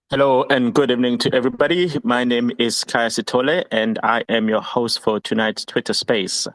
Hello and good evening to everybody. My name is Kaya Sitole and I am your host for tonight's Twitter Space.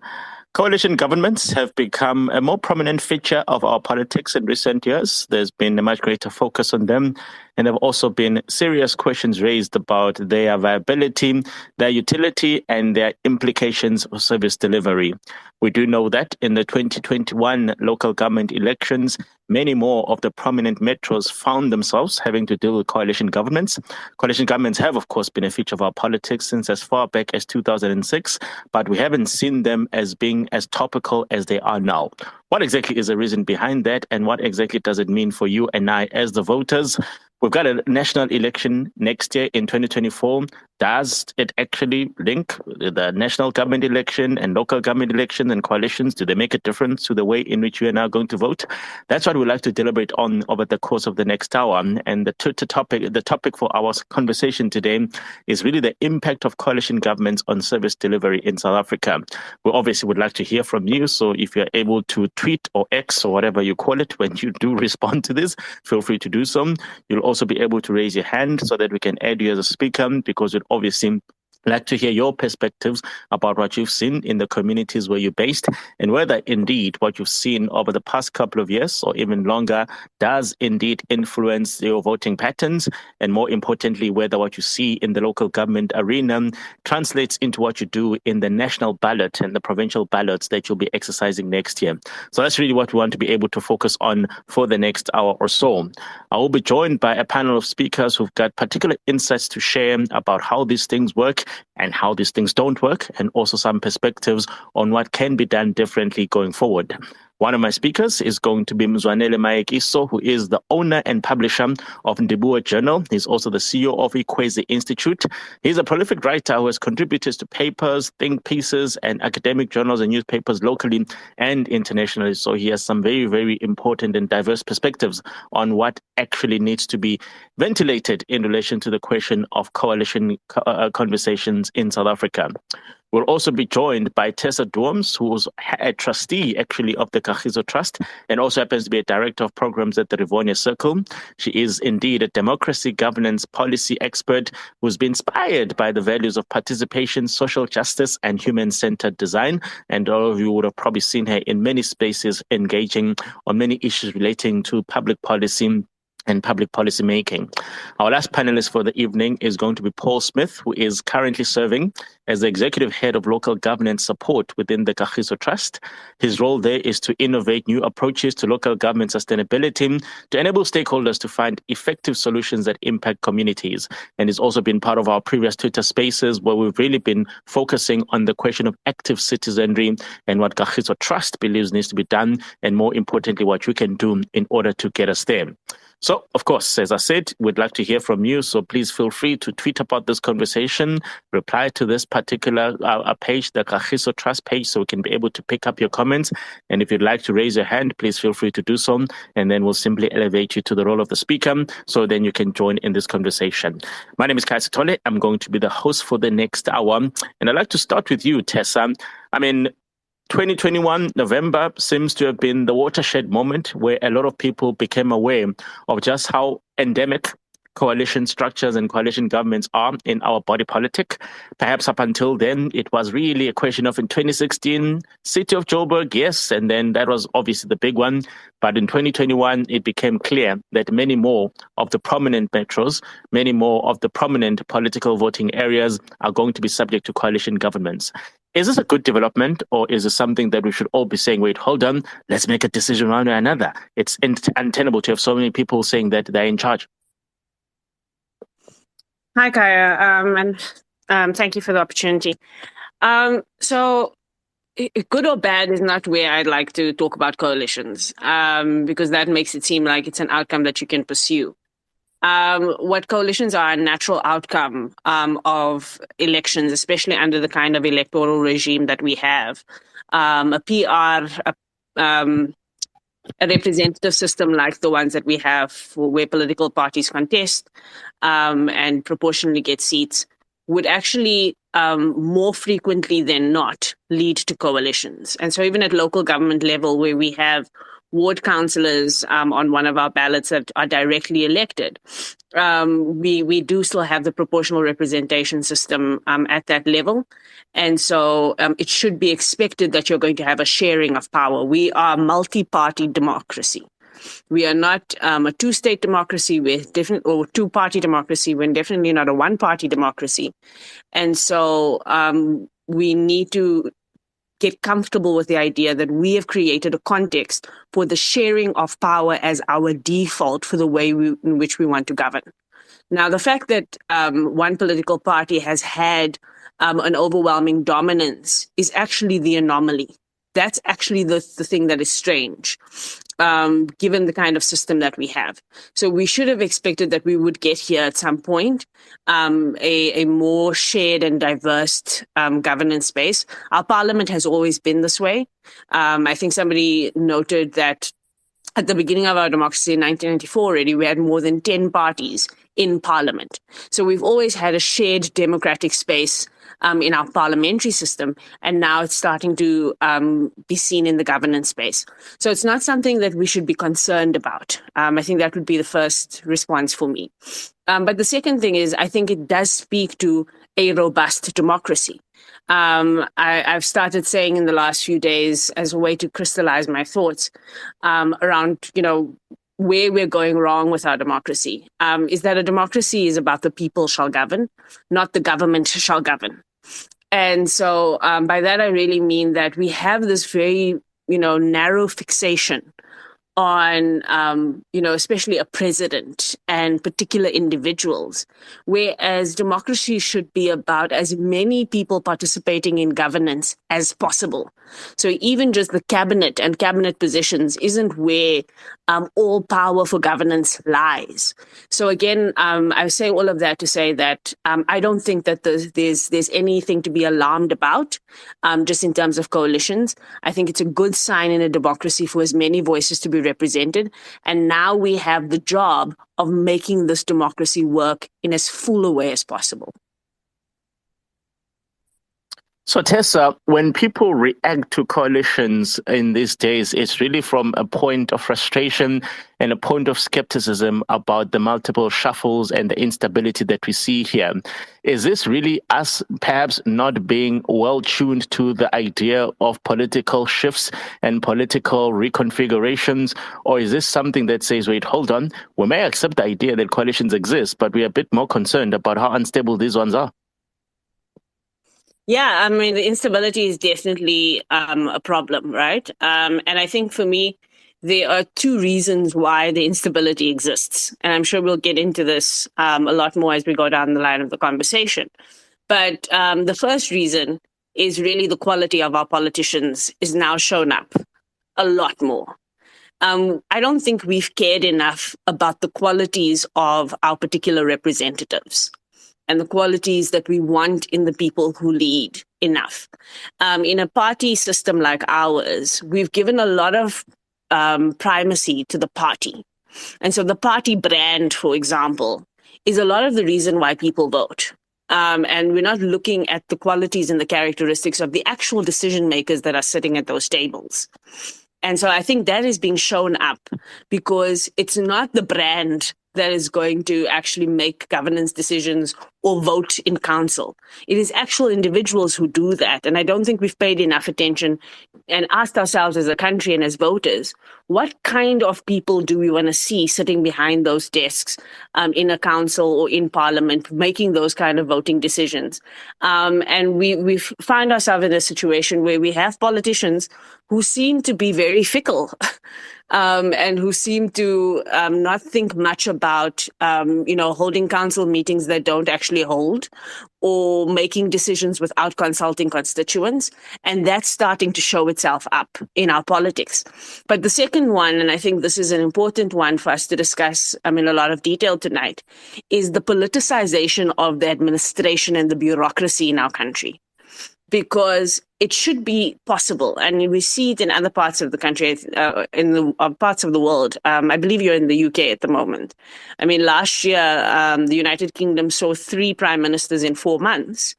Coalition governments have become a more prominent feature of our politics in recent years. There's been a much greater focus on them, and there have also been serious questions raised about their viability, their utility, and their implications for service delivery. We do know that in the 2021 local government elections, many more of the prominent metros found themselves having to deal with coalition governments. Coalition governments have, of course, been a feature of our politics since as far back as 2006, but we haven't seen them as being as topical as they are now. What exactly is the reason behind that, and what exactly does it mean for you and I as the voters? We've got a national election next year in 2024. Does it actually link the national government election and local government election and coalitions? Do they make a difference to the way in which you are now going to vote? That's what we'd like to deliberate on over the course of the next hour. And the topic for our conversation today is really the impact of coalition governments on service delivery in South Africa. We obviously would like to hear from you. So if you're able to tweet or X or whatever you call it when you do respond to this, feel free to do so. You'll also be able to raise your hand so that we can add you as a speaker, because we'd obviously like to hear your perspectives about what you've seen in the communities where you're based, and whether indeed what you've seen over the past couple of years or even longer does indeed influence your voting patterns, and more importantly, whether what you see in the local government arena translates into what you do in the national ballot and the provincial ballots that you'll be exercising next year. So that's really what we want to be able to focus on for the next hour or so. I will be joined by a panel of speakers who've got particular insights to share about how these things work and how these things don't work, and also some perspectives on what can be done differently going forward. One of my speakers is going to be Mzwanele Mayekiso, who is the owner and publisher of Ndibuwe Journal. He's also the CEO of Ikwezi Institute. He's a prolific writer who has contributed to papers, think pieces, and academic journals and newspapers locally and internationally. So he has some very, very important and diverse perspectives on what actually needs to be ventilated in relation to the question of coalition conversations in South Africa. We'll also be joined by Tessa Dorms, who's a trustee, actually, of the Kagiso Trust, and also happens to be a director of programs at the Rivonia Circle. She is indeed a democracy, governance, policy expert who's been inspired by the values of participation, social justice, and human-centered design. And all of you would have probably seen her in many spaces engaging on many issues relating to public policy and public policy making. Our last panelist for the evening is going to be Paul Smith, who is currently serving as the executive head of local governance support within the Kagiso Trust. His role there is to innovate new approaches to local government sustainability to enable stakeholders to find effective solutions that impact communities. And it's also been part of our previous Twitter spaces where we've really been focusing on the question of active citizenry and what Kagiso Trust believes needs to be done, and more importantly, what you can do in order to get us there. So, of course, as I said, we'd like to hear from you. So please feel free to tweet about this conversation, reply to this particular page, the Kagiso Trust page, so we can be able to pick up your comments. And if you'd like to raise your hand, please feel free to do so. And then we'll simply elevate you to the role of the speaker, so then you can join in this conversation. My name is Kaya Sitole. I'm going to be the host for the next hour. And I'd like to start with you, Tessa. 2021 November seems to have been the watershed moment where a lot of people became aware of just how endemic coalition structures and coalition governments are in our body politic. Perhaps up until then, it was really a question of, in 2016, City of Joburg, yes, and then that was obviously the big one. But in 2021, it became clear that many more of the prominent metros, many more of the prominent political voting areas are going to be subject to coalition governments. Is this a good development, or is it something that we should all be saying, wait, hold on, let's make a decision one way or another? It's untenable to have so many people saying that they're in charge. Hi, Kaya, and thank you for the opportunity. So good or bad is not where I'd like to talk about coalitions, because that makes it seem like it's an outcome that you can pursue. What coalitions are a natural outcome of elections, especially under the kind of electoral regime that we have. A PR, a representative system like the ones that we have, where political parties contest and proportionally get seats, would actually more frequently than not lead to coalitions. And so even at local government level, where we have ward councillors on one of our ballots that are directly elected, we do still have the proportional representation system at that level. And so it should be expected that you're going to have a sharing of power. We are a multi-party democracy. We are not a two-state democracy, or two-party democracy. We're definitely not a one-party democracy. And so we need to get comfortable with the idea that we have created a context for the sharing of power as our default for the way in which we want to govern. Now, the fact that one political party has had an overwhelming dominance is actually the anomaly. That's actually the thing that is strange, given the kind of system that we have. So we should have expected that we would get here at some point, a more shared and diverse governance space. Our parliament has always been this way. I think somebody noted that at the beginning of our democracy in 1994 already, we had more than 10 parties in parliament. So we've always had a shared democratic space in our parliamentary system, and now it's starting to be seen in the governance space. So it's not something that we should be concerned about. I think that would be the first response for me. But the second thing is, I think it does speak to a robust democracy. I've started saying in the last few days, as a way to crystallize my thoughts around, where we're going wrong with our democracy, is that a democracy is about the people shall govern, not the government shall govern. And so by that, I really mean that we have this very, narrow fixation on, especially a president and particular individuals, whereas democracy should be about as many people participating in governance as possible. So even just the cabinet and cabinet positions isn't where all power for governance lies. So again, I say all of that to say that I don't think that there's anything to be alarmed about, just in terms of coalitions. I think it's a good sign in a democracy for as many voices to be represented. And now we have the job of making this democracy work in as full a way as possible. So Tessa, when people react to coalitions in these days, it's really from a point of frustration and a point of skepticism about the multiple shuffles and the instability that we see here. Is this really us perhaps not being well tuned to the idea of political shifts and political reconfigurations? Or is this something that says, wait, hold on, we may accept the idea that coalitions exist, but we're a bit more concerned about how unstable these ones are? Yeah, I mean, the instability is definitely a problem, right? And I think for me, there are two reasons why the instability exists. And I'm sure we'll get into this a lot more as we go down the line of the conversation. But the first reason is really the quality of our politicians is now shown up a lot more. I don't think we've cared enough about the qualities of our particular representatives and the qualities that we want in the people who lead enough. In a party system like ours, we've given a lot of primacy to the party. And so the party brand, for example, is a lot of the reason why people vote. And we're not looking at the qualities and the characteristics of the actual decision makers that are sitting at those tables. And so I think that is being shown up because it's not the brand that is going to actually make governance decisions or vote in council. It is actual individuals who do that. And I don't think we've paid enough attention and asked ourselves as a country and as voters, what kind of people do we want to see sitting behind those desks in a council or in parliament, making those kind of voting decisions? And we've found ourselves in a situation where we have politicians who seem to be very fickle. And who seem to not think much about, holding council meetings that don't actually hold or making decisions without consulting constituents. And that's starting to show itself up in our politics. But the second one, and I think this is an important one for us to discuss in a lot of detail tonight, is the politicization of the administration and the bureaucracy in our country. Because it should be possible, and we see it in other parts of the country, in the parts of the world. I believe you're in the UK at the moment. I mean, last year, the United Kingdom saw 3 prime ministers in 4 months,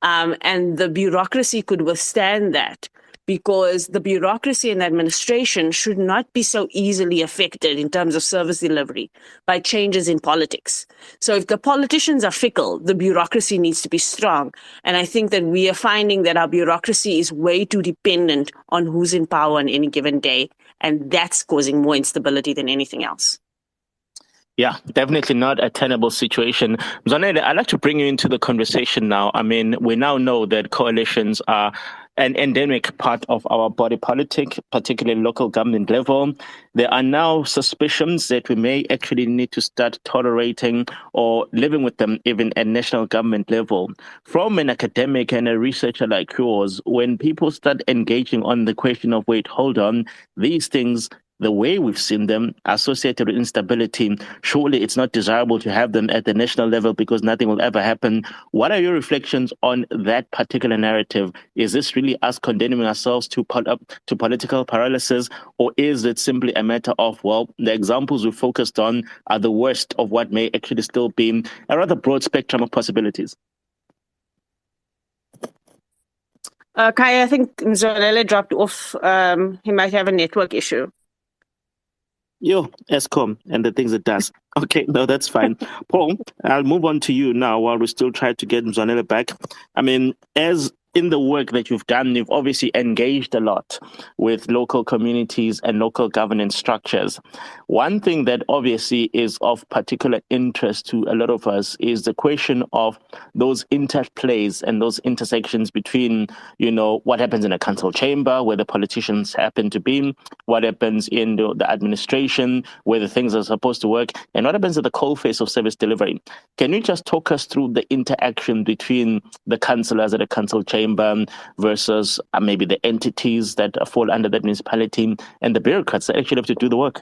and the bureaucracy could withstand that because the bureaucracy and administration should not be so easily affected in terms of service delivery by changes in politics. So if the politicians are fickle, the bureaucracy needs to be strong. And I think that we are finding that our bureaucracy is way too dependent on who's in power on any given day. And that's causing more instability than anything else. Yeah, definitely not a tenable situation. Mzwanele, I'd like to bring you into the conversation now. I mean, we now know that coalitions are an endemic part of our body politic, particularly local government level. There are now suspicions that we may actually need to start tolerating or living with them even at national government level. From an academic and a researcher like yours, when people start engaging on the question of, wait, hold on, these things, the way we've seen them associated with instability, surely it's not desirable to have them at the national level because nothing will ever happen. What are your reflections on that particular narrative? Is this really us condemning ourselves to political paralysis, or is it simply a matter of, well, the examples we focused on are the worst of what may actually still be a rather broad spectrum of possibilities? Kaya, I think Mzwanele dropped off. He might have a network issue. Yo, ESCOM and the things it does. Okay, no, that's fine. Paul, I'll move on to you now while we still try to get Mzwanele back. I mean, as in the work that you've done, you've obviously engaged a lot with local communities and local governance structures. One thing that obviously is of particular interest to a lot of us is the question of those interplays and those intersections between, you know, what happens in a council chamber where the politicians happen to be, what happens in the administration where the things are supposed to work, and what happens at the coalface of service delivery. Can you just talk us through the interaction between the councillors at a council chamber versus maybe the entities that fall under that municipality and the bureaucrats that actually have to do the work?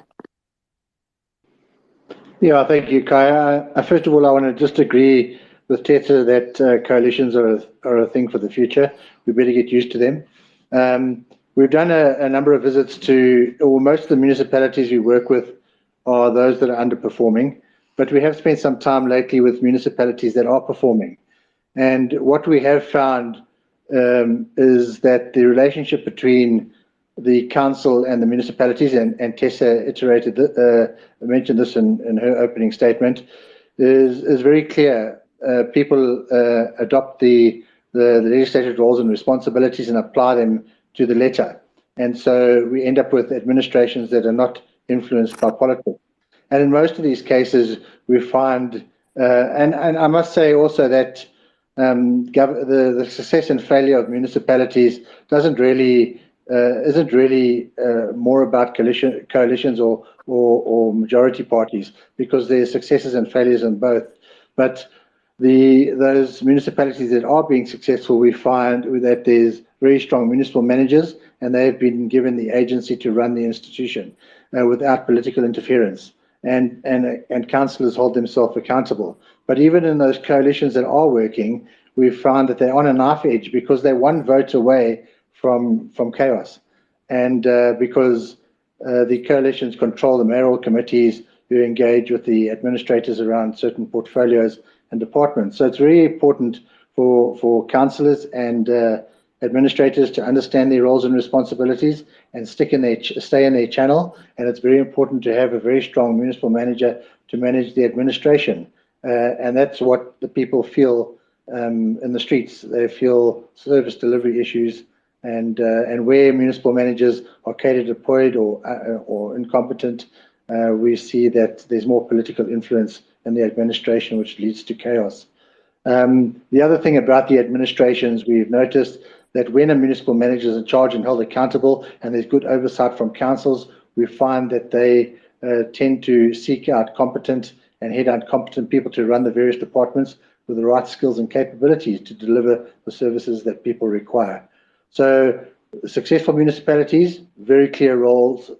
Yeah, thank you, Kaya. First of all, I want to just agree with Teta that coalitions are a thing for the future. We better get used to them. We've done a number of visits to, or most of the municipalities we work with are those that are underperforming, but we have spent some time lately with municipalities that are performing. And what we have found is that the relationship between the council and the municipalities, and Tessa mentioned this in her opening statement, is very clear. People adopt the legislative roles and responsibilities and apply them to the letter. And so we end up with administrations that are not influenced by politics. And in most of these cases, we find, and I must say also that the success and failure of municipalities isn't really more about coalitions or majority parties, because there's successes and failures in both. But those municipalities that are being successful, we find that there's very strong municipal managers, and they've been given the agency to run the institution without political interference. And councillors hold themselves accountable. But even in those coalitions that are working, we found that they're on a knife edge because they're one vote away from chaos. And because the coalitions control the mayoral committees who engage with the administrators around certain portfolios and departments. So it's really important for councillors and administrators to understand their roles and responsibilities and stay in their channel. And it's very important to have a very strong municipal manager to manage the administration. And that's what the people feel in the streets. They feel service delivery issues, and where municipal managers are cater deployed or incompetent, we see that there's more political influence in the administration, which leads to chaos. The other thing about the administrations, we've noticed that when a municipal manager is in charge and held accountable, and there's good oversight from councils, we find that they tend to seek out competent and head out competent people to run the various departments with the right skills and capabilities to deliver the services that people require. So successful municipalities, very clear roles,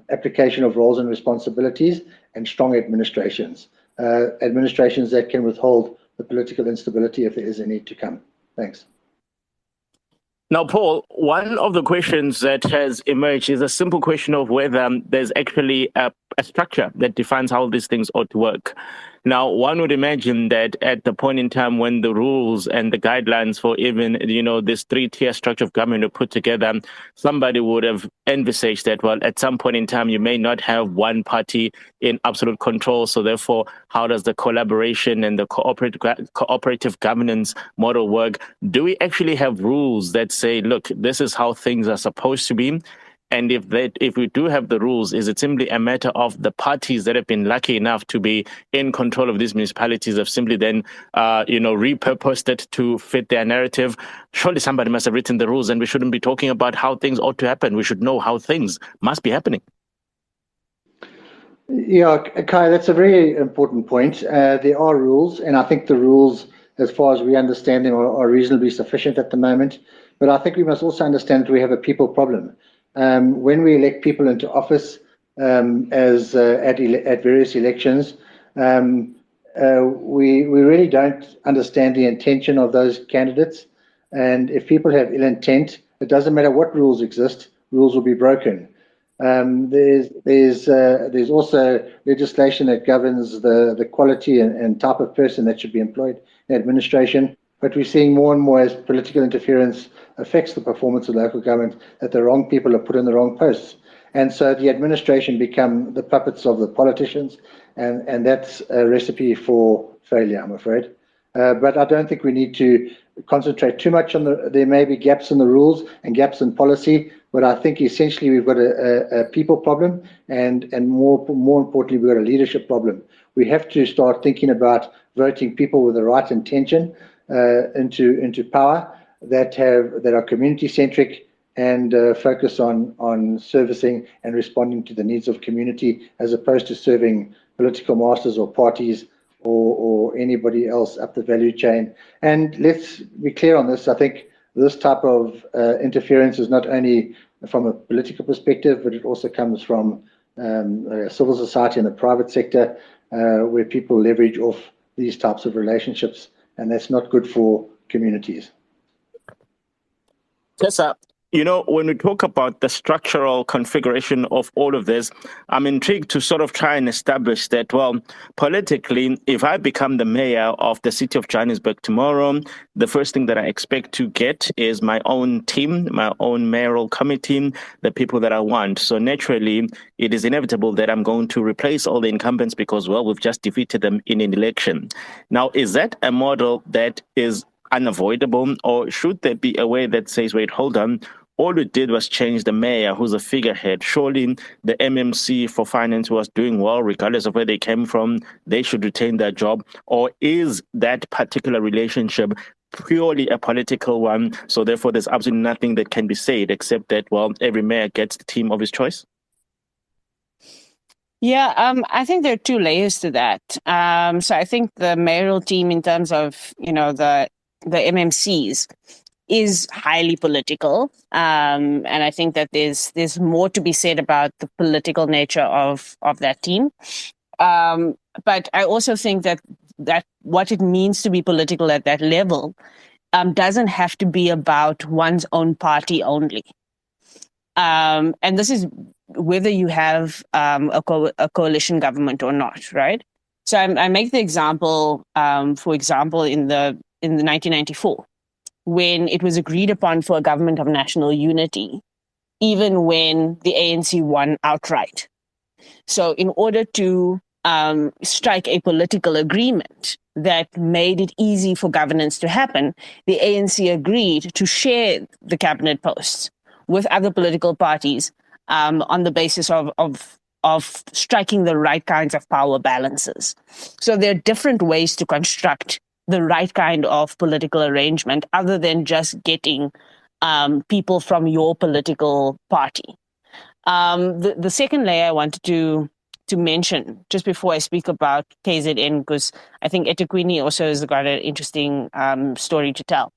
application of roles and responsibilities, and strong administrations. Administrations that can withhold the political instability if there is a need to come. Thanks. Now, Paul, one of the questions that has emerged is a simple question of whether there's actually a a structure that defines how these things ought to work. Now, one would imagine that at the point in time when the rules and the guidelines for even, this three-tier structure of government were put together, somebody would have envisaged that, well, at some point in time, you may not have one party in absolute control. So therefore, how does the collaboration and the cooperative governance model work? Do we actually have rules that say, look, this is how things are supposed to be? And if we do have the rules, is it simply a matter of the parties that have been lucky enough to be in control of these municipalities have simply then, repurposed it to fit their narrative? Surely somebody must have written the rules, and we shouldn't be talking about how things ought to happen. We should know how things must be happening. Yeah, Kai, that's a very important point. There are rules, and I think the rules, as far as we understand them, are reasonably sufficient at the moment. But I think we must also understand that we have a people problem. When we elect people into office at various elections, we really don't understand the intention of those candidates. And if people have ill intent, it doesn't matter what rules exist, rules will be broken. There's also legislation that governs the quality and type of person that should be employed in administration. But we're seeing more and more as political interference affects the performance of local government, that the wrong people are put in the wrong posts. And so the administration become the puppets of the politicians, and that's a recipe for failure, I'm afraid. But I don't think we need to concentrate too much on there may be gaps in the rules and gaps in policy, but I think essentially we've got a people problem, and more importantly, we've got a leadership problem. We have to start thinking about voting people with the right intention into power that are community centric and focus on servicing and responding to the needs of community, as opposed to serving political masters or parties or anybody else up the value chain. And let's be clear on this. I think this type of interference is not only from a political perspective, but it also comes from civil society and the private sector, where people leverage off these types of relationships, and that's not good for communities. Tessa, when we talk about the structural configuration of all of this, I'm intrigued to sort of try and establish that, well, politically, if I become the mayor of the city of Johannesburg tomorrow, the first thing that I expect to get is my own team, my own mayoral committee, the people that I want. So naturally, it is inevitable that I'm going to replace all the incumbents because, well, we've just defeated them in an election. Now, is that a model that is unavoidable, or should there be a way that says, wait, hold on, all we did was change the mayor, who's a figurehead. Surely the MMC for finance was doing well, regardless of where they came from. They should retain their job. Or is that particular relationship purely a political one? So therefore, there's absolutely nothing that can be said except that, well, every mayor gets the team of his choice. Yeah, I think there are two layers to that. So I think the mayoral team, in terms of, the MMCs, is highly political, and I think that there's more to be said about the political nature of that team. But I also think that what it means to be political at that level doesn't have to be about one's own party only. And this is whether you have a coalition government or not, right? So I make the example, for example, in the 1994. When it was agreed upon for a government of national unity, even when the ANC won outright. So in order to strike a political agreement that made it easy for governance to happen, the ANC agreed to share the cabinet posts with other political parties on the basis of striking the right kinds of power balances. So there are different ways to construct the right kind of political arrangement other than just getting people from your political party. The second layer I wanted to mention, just before I speak about KZN, because I think eThekwini also has got an interesting story to tell.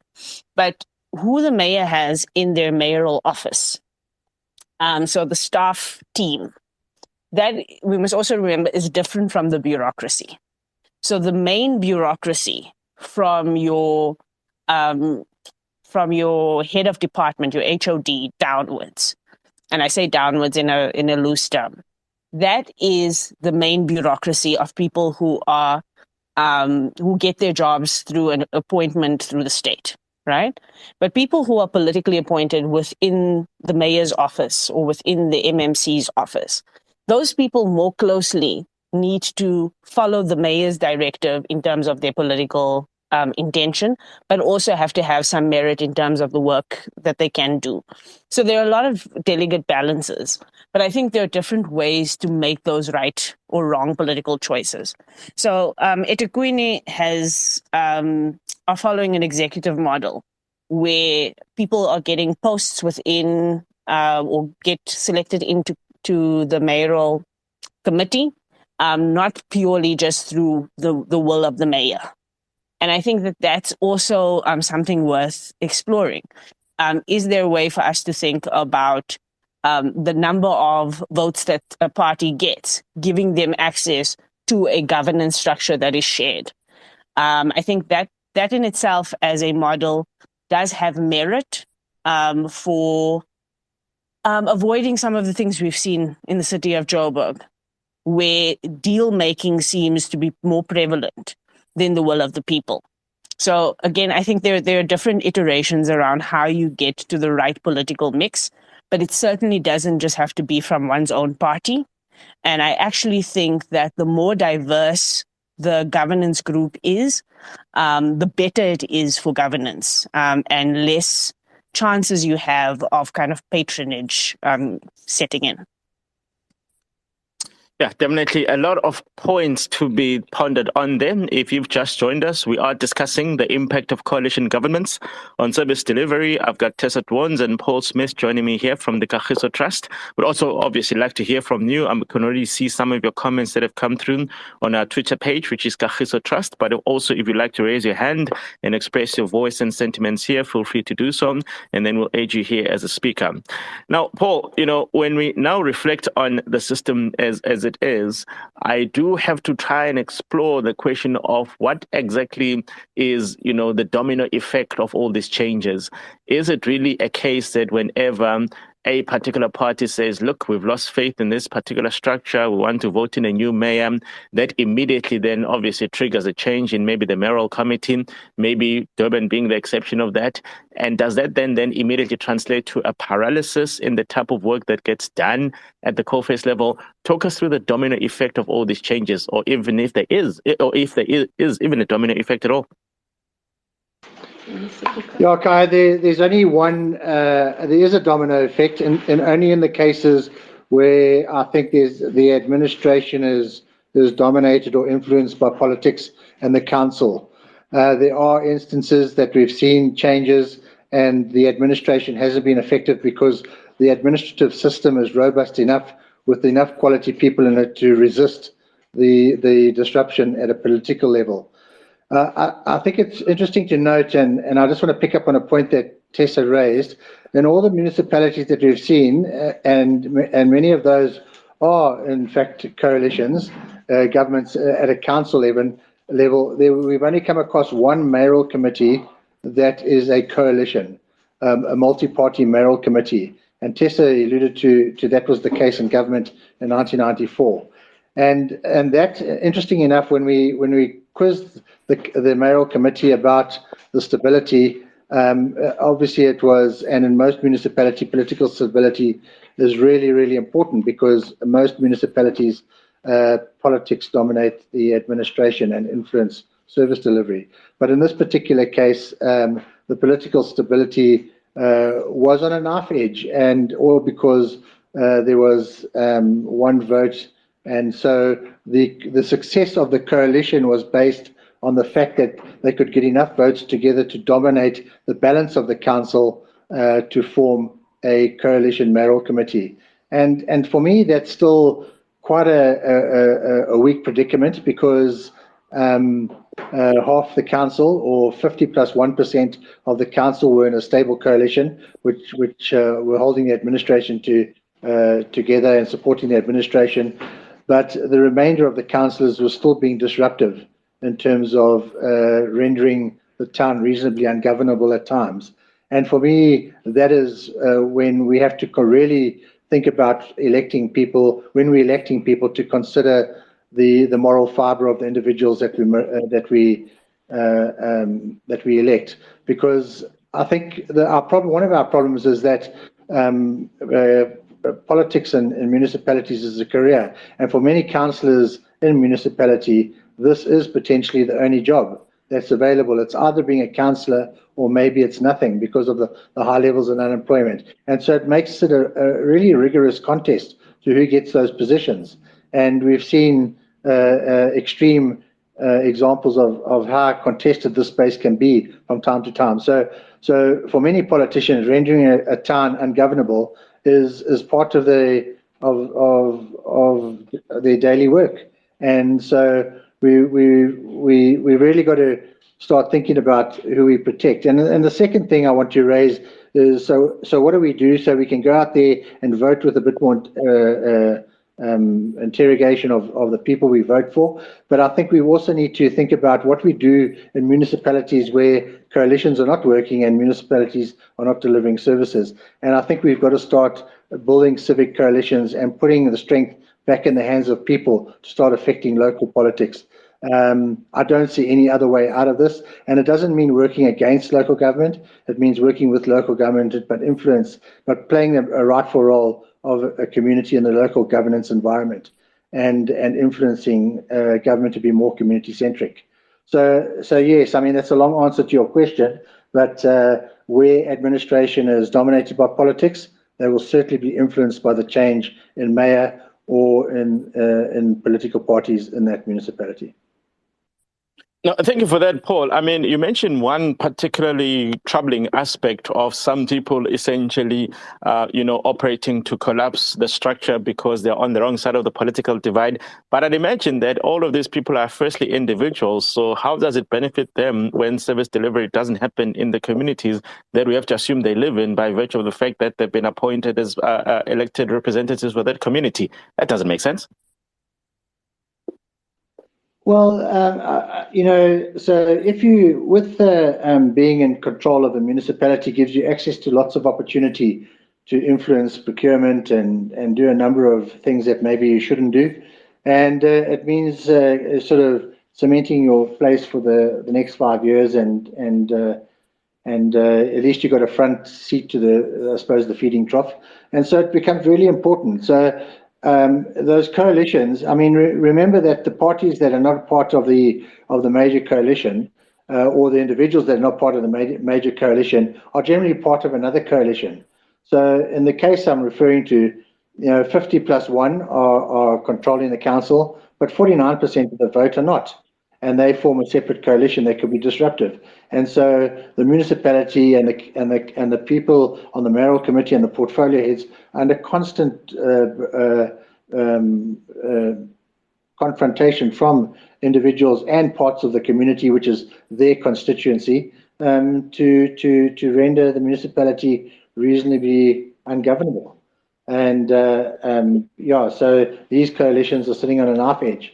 But who the mayor has in their mayoral office, so the staff team, that we must also remember is different from the bureaucracy. So the main bureaucracy from your head of department, your HOD, downwards, and I say downwards in a loose term, that is the main bureaucracy of people who are who get their jobs through an appointment through the state, right? But people who are politically appointed within the mayor's office or within the MMC's office, those people more closely need to follow the mayor's directive in terms of their political intention, but also have to have some merit in terms of the work that they can do. So there are a lot of delicate balances, but I think there are different ways to make those right or wrong political choices. So eThekwini are following an executive model where people are getting posts within or get selected into the mayoral committee, not purely just through the will of the mayor. And I think that that's also something worth exploring. Is there a way for us to think about the number of votes that a party gets, giving them access to a governance structure that is shared? I think that in itself as a model does have merit for avoiding some of the things we've seen in the city of Joburg, where deal making seems to be more prevalent than the will of the people. So again, I think there are different iterations around how you get to the right political mix, but it certainly doesn't just have to be from one's own party. And I actually think that the more diverse the governance group is, the better it is for governance, and less chances you have of kind of patronage setting in. Yeah, definitely a lot of points to be pondered on them. If you've just joined us, we are discussing the impact of coalition governments on service delivery. I've got Tessa Dwons and Paul Smith joining me here from the Kagiso Trust. We'd also obviously like to hear from you. I can already see some of your comments that have come through on our Twitter page, which is Kagiso Trust. But also, if you'd like to raise your hand and express your voice and sentiments here, feel free to do so, and then we'll aid you here as a speaker. Now, Paul, when we now reflect on the system as it is, I do have to try and explore the question of what exactly is, the domino effect of all these changes. Is it really a case that whenever a particular party says, look, we've lost faith in this particular structure, we want to vote in a new mayor, that immediately then obviously triggers a change in maybe the mayoral committee, maybe Durban being the exception of that? And does that then immediately translate to a paralysis in the type of work that gets done at the coalface level? Talk us through the domino effect of all these changes, or even if there is even a domino effect at all. Yeah, Kai, there's only one, there is a domino effect, and only in the cases where I think the administration is dominated or influenced by politics and the council. There are instances that we've seen changes and the administration hasn't been effective because the administrative system is robust enough with enough quality people in it to resist the disruption at a political level. I think it's interesting to note, and I just want to pick up on a point that Tessa raised. In all the municipalities that we've seen, and many of those are in fact coalitions, governments at a council level, we've only come across one mayoral committee that is a coalition, a multi-party mayoral committee. And Tessa alluded to that was the case in government in 1994. And that, interesting enough, when we quizzed the mayoral committee about the stability, obviously it was, and in most municipality, political stability is really, really important because most municipalities, politics dominate the administration and influence service delivery. But in this particular case, the political stability was on a knife edge, and all because there was one vote. And so the success of the coalition was based on the fact that they could get enough votes together to dominate the balance of the council to form a coalition mayoral committee. And for me, that's still quite a weak predicament because half the council, or 50 plus 1% of the council, were in a stable coalition, which were holding the administration together and supporting the administration. But the remainder of the councillors were still being disruptive in terms of rendering the town reasonably ungovernable at times. And for me, that is when we have to really think about electing people, when we're electing people, to consider the moral fibre of the individuals that we elect, because I think one of our problems is that politics in municipalities is a career, and for many councillors in municipality, this is potentially the only job that's available. It's either being a councillor or maybe it's nothing because of the high levels of unemployment. And so it makes it a really rigorous contest to who gets those positions. And we've seen extreme examples of how contested this space can be from time to time. So for many politicians, rendering a town ungovernable is part of their daily work. And so we really got to start thinking about who we protect. And the second thing I want to raise is, so what do we do so we can go out there and vote with a bit more interrogation of the people we vote for? But I think we also need to think about what we do in municipalities where coalitions are not working and municipalities are not delivering services. And I think we've got to start building civic coalitions and putting the strength back in the hands of people to start affecting local politics. I don't see any other way out of this, and it doesn't mean working against local government. It means working with local government, but playing a rightful role of a community in the local governance environment, and influencing government to be more community-centric. So yes, I mean, that's a long answer to your question, but where administration is dominated by politics, they will certainly be influenced by the change in mayor or in political parties in that municipality. No, thank you for that, Paul. I mean, you mentioned one particularly troubling aspect of some people essentially, operating to collapse the structure because they're on the wrong side of the political divide. But I'd imagine that all of these people are firstly individuals. So how does it benefit them when service delivery doesn't happen in the communities that we have to assume they live in by virtue of the fact that they've been appointed as elected representatives for that community? That doesn't make sense. Well, so if you, with being in control of a municipality, gives you access to lots of opportunity to influence procurement and do a number of things that maybe you shouldn't do. And it means sort of cementing your place for the next 5 years, and at least you got a front seat to the feeding trough. And so it becomes really important. So those coalitions, I mean, remember that the parties that are not part of the major coalition, or the individuals that are not part of the major coalition, are generally part of another coalition. So in the case I'm referring to, 50 plus 1 are controlling the council, but 49% of the vote are not, and they form a separate coalition that could be disruptive. And so the municipality and the people on the mayoral committee and the portfolio heads under constant confrontation from individuals and parts of the community, which is their constituency, to render the municipality reasonably ungovernable. And so these coalitions are sitting on a knife edge.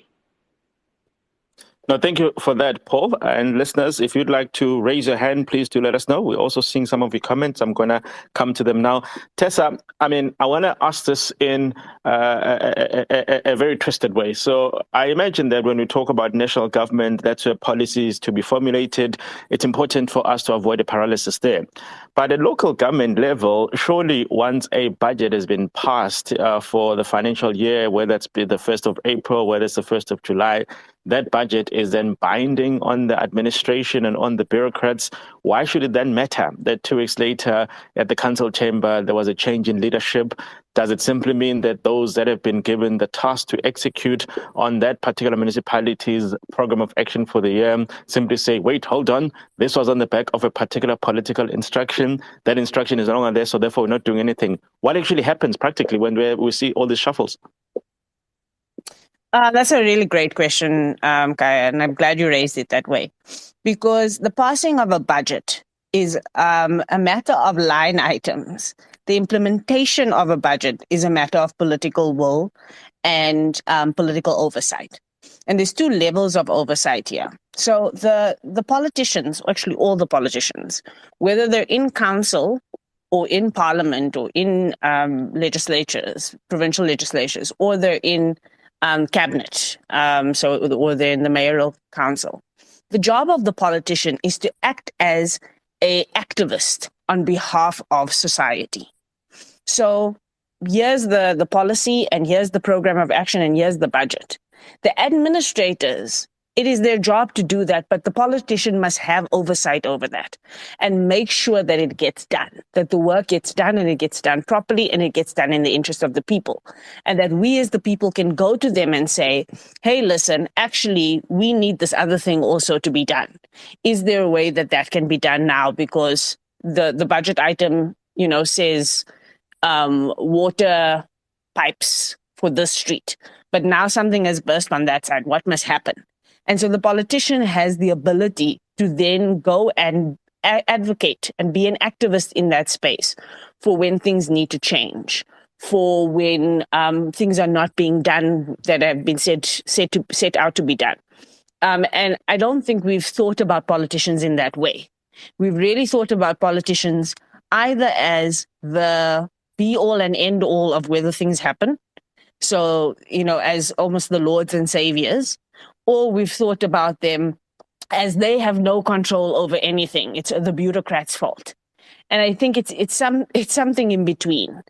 No, thank you for that, Paul. And listeners, if you'd like to raise your hand, please do let us know. We're also seeing some of your comments. I'm going to come to them now. Tessa, I mean, I want to ask this in a very twisted way. So I imagine that when we talk about national government, that's where policies to be formulated. It's important for us to avoid a paralysis there. But at local government level, surely once a budget has been passed for the financial year, whether it's the 1st of April, whether it's the 1st of July, that budget is then binding on the administration and on the bureaucrats. Why should it then matter that 2 weeks later at the council chamber there was a change in leadership? Does it simply mean that those that have been given the task to execute on that particular municipality's program of action for the year simply say, wait, hold on, this was on the back of a particular political instruction. That instruction is no longer there, so therefore we're not doing anything. What actually happens practically when we see all these shuffles? That's a really great question, Kaya, and I'm glad you raised it that way. Because the passing of a budget is a matter of line items. The implementation of a budget is a matter of political will and political oversight. And there's 2 levels of oversight here. So the politicians, actually all the politicians, whether they're in council or in parliament or in legislatures, provincial legislatures, or they're in cabinet, or they're in the mayoral council. The job of the politician is to act as an activist on behalf of society. So here's the policy, and here's the program of action, and here's the budget. The administrators, it is their job to do that, but the politician must have oversight over that and make sure that it gets done, that the work gets done and it gets done properly and it gets done in the interest of the people. And that we as the people can go to them and say, hey, listen, actually, we need this other thing also to be done. Is there a way that that can be done now? Because the budget item, says water pipes for this street, but now something has burst on that side. What must happen? And so the politician has the ability to then go and advocate and be an activist in that space for when things need to change, for when things are not being done that have been set out to be done. And I don't think we've thought about politicians in that way. We've really thought about politicians either as the be-all and end-all of whether things happen, so, as almost the lords and saviors, or we've thought about them as they have no control over anything. It's the bureaucrat's fault. And I think it's something in between.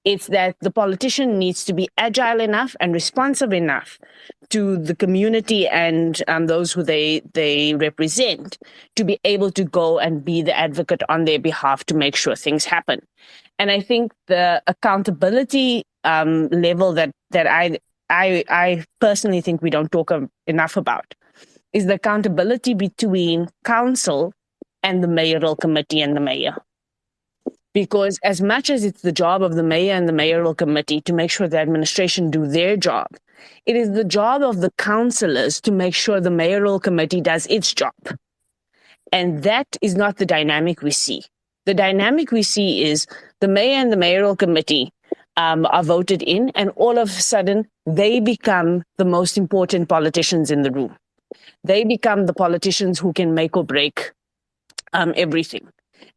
It's that the politician needs to be agile enough and responsive enough to the community and those who they represent to be able to go and be the advocate on their behalf to make sure things happen. And I think the accountability level that I personally think we don't talk enough about is the accountability between council and the mayoral committee and the mayor. Because as much as it's the job of the mayor and the mayoral committee to make sure the administration do their job, it is the job of the councillors to make sure the mayoral committee does its job. And that is not the dynamic we see. The dynamic we see is the mayor and the mayoral committee are voted in, and all of a sudden they become the most important politicians in the room. They become the politicians who can make or break everything.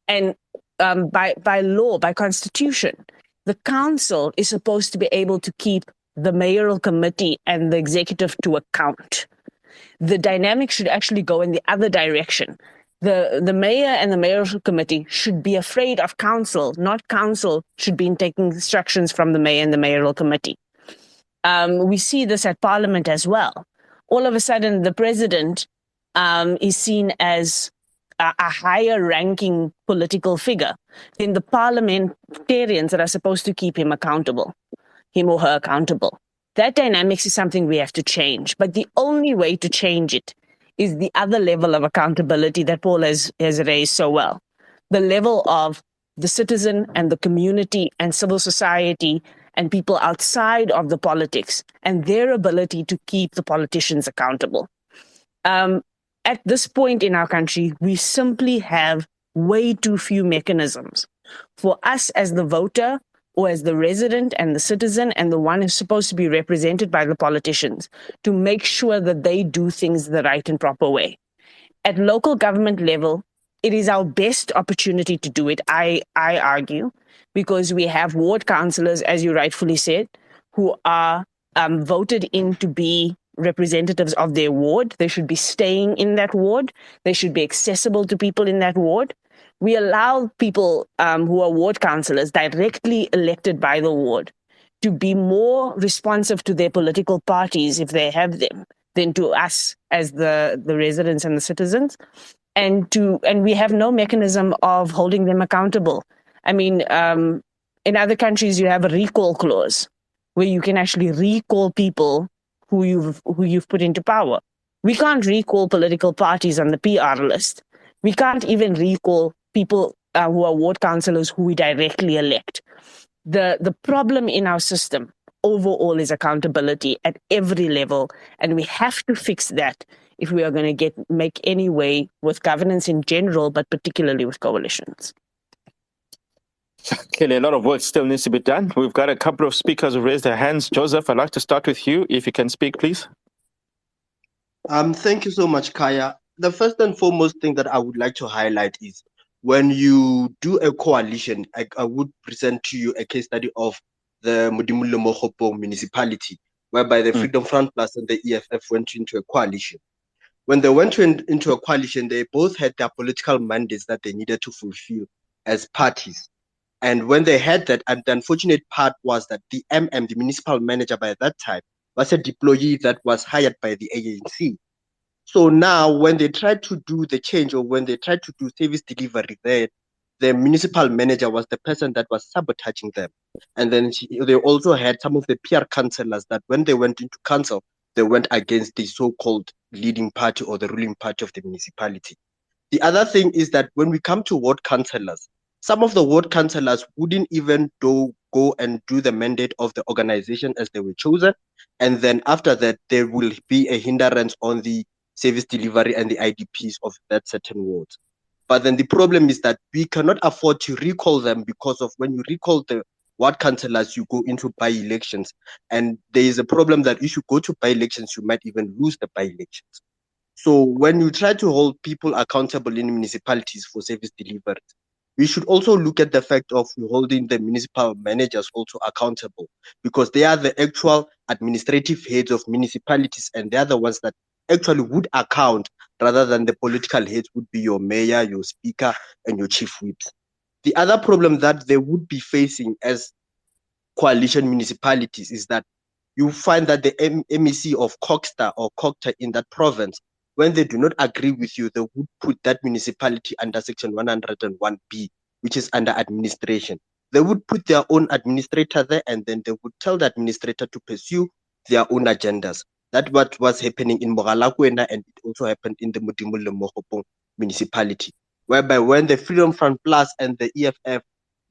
And by law, by constitution, the council is supposed to be able to keep the mayoral committee and the executive to account. The dynamic should actually go in the other direction. The mayor and the mayoral committee should be afraid of council, not council should be taking instructions from the mayor and the mayoral committee. We see this at parliament as well. All of a sudden, the president is seen as a higher ranking political figure than the parliamentarians that are supposed to keep him or her accountable. That dynamics is something we have to change. But the only way to change it is the other level of accountability that Paul has raised so well. The level of the citizen and the community and civil society and people outside of the politics and their ability to keep the politicians accountable. At this point in our country, we simply have way too few mechanisms for us as the voter or as the resident and the citizen and the one who's supposed to be represented by the politicians to make sure that they do things the right and proper way. At local government level, it is our best opportunity to do it, I argue, because we have ward councillors, as you rightfully said, who are voted in to be representatives of their ward. They should be staying in that ward. They should be accessible to people in that ward. We allow people who are ward councillors directly elected by the ward to be more responsive to their political parties, if they have them, than to us as the residents and the citizens. And we have no mechanism of holding them accountable. I mean, in other countries, you have a recall clause where you can actually recall people who you've put into power. We can't recall political parties on the PR list. We can't even recall people who are ward councillors who we directly elect. The problem in our system overall is accountability at every level, and we have to fix that if we are going to make any way with governance in general, but particularly with coalitions. Clearly, a lot of work still needs to be done. We've got a couple of speakers who raised their hands. Joseph, I'd like to start with you. If you can speak, please. Thank you so much, Kaya. The first and foremost thing that I would like to highlight is when you do a coalition, I would present to you a case study of the Modimolle Mokgopo municipality, whereby the Freedom Front Plus and the EFF went into a coalition. When they went into a coalition, they both had their political mandates that they needed to fulfill as parties. And when they had that, and the unfortunate part was that the the municipal manager by that time, was a deployee that was hired by the ANC. So now when they tried to do the change, or when they tried to do service delivery there, the municipal manager was the person that was sabotaging them. And then they also had some of the PR councillors that when they went into council, they went against the so-called leading party or the ruling party of the municipality. The other thing is that when we come to ward councillors, some of the ward councillors wouldn't even go and do the mandate of the organization as they were chosen. And then after that, there will be a hindrance on the service delivery and the IDPs of that certain ward. But then the problem is that we cannot afford to recall them, because of when you recall the ward councillors, you go into by-elections. And there is a problem that if you go to by-elections, you might even lose the by-elections. So when you try to hold people accountable in municipalities for service delivery, we should also look at the fact of holding the municipal managers also accountable, because they are the actual administrative heads of municipalities, and they are the ones that actually would account, rather than the political heads would be your mayor, your speaker, and your chief whips. The other problem that they would be facing as coalition municipalities is that you find that the MEC of Koksta or Kokta in that province, when they do not agree with you, they would put that municipality under Section 101B, which is under administration. They would put their own administrator there, and then they would tell the administrator to pursue their own agendas. That's what was happening in Mogalakwena, and it also happened in the Modimolle Mokgopo municipality, whereby when the Freedom Front Plus and the EFF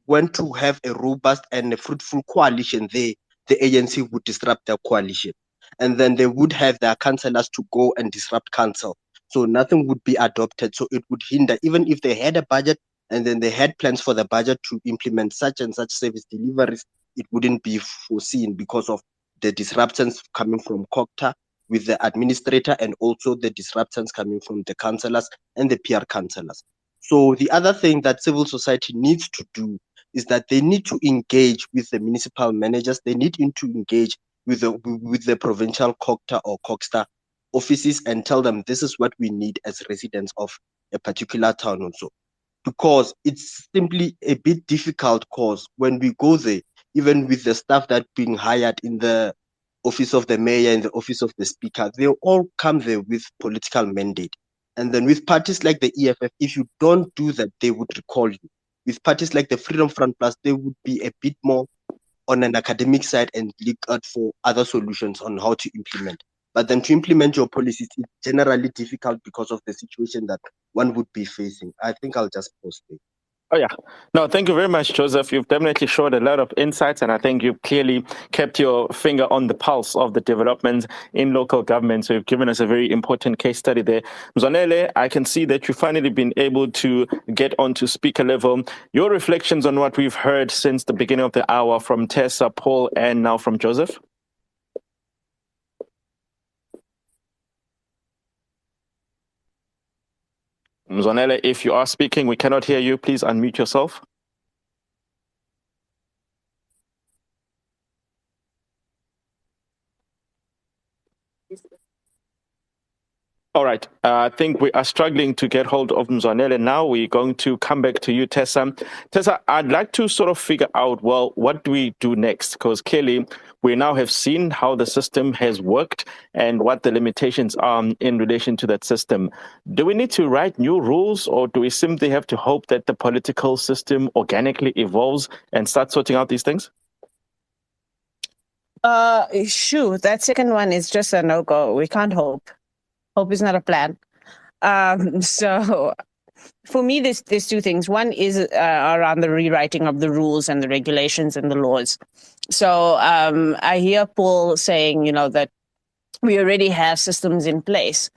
went to have a robust and a fruitful coalition there, the ANC would disrupt their coalition. And then they would have their councillors to go and disrupt council. So nothing would be adopted. So it would hinder, even if they had a budget and then they had plans for the budget to implement such and such service deliveries, it wouldn't be foreseen because of the disruptions coming from Kokta with the administrator, and also the disruptions coming from the councillors and the PR councillors. So the other thing that civil society needs to do is that they need to engage with the municipal managers. They need to engage with the provincial Kokta or Koksta offices and tell them this is what we need as residents of a particular town also. Because it's simply a bit difficult, because when we go there, even with the staff that being hired in the office of the mayor and the office of the speaker, they all come there with political mandate. And then with parties like the EFF, if you don't do that, they would recall you. With parties like the Freedom Front Plus, they would be a bit more on an academic side and look out for other solutions on how to implement. But then to implement your policies, it's generally difficult because of the situation that one would be facing. I think I'll just pause there. Oh, yeah. No, thank you very much, Joseph. You've definitely showed a lot of insights, and I think you've clearly kept your finger on the pulse of the developments in local government. So you've given us a very important case study there. Mzwanele, I can see that you've finally been able to get onto speaker level. Your reflections on what we've heard since the beginning of the hour from Tessa, Paul, and now from Joseph? Mzwanele, if you are speaking, we cannot hear you. Please unmute yourself. All right. I think we are struggling to get hold of Mzwanele now. We're going to come back to you, Tessa. Tessa, I'd like to sort of figure out, well, what do we do next? Because clearly we now have seen how the system has worked and what the limitations are in relation to that system. Do we need to write new rules, or do we simply have to hope that the political system organically evolves and starts sorting out these things? Sure. That second one is just a no-go. We can't hope. Hope is not a plan. So for me, there's two things. One is around the rewriting of the rules and the regulations and the laws. So I hear Paul saying, that we already have systems in place.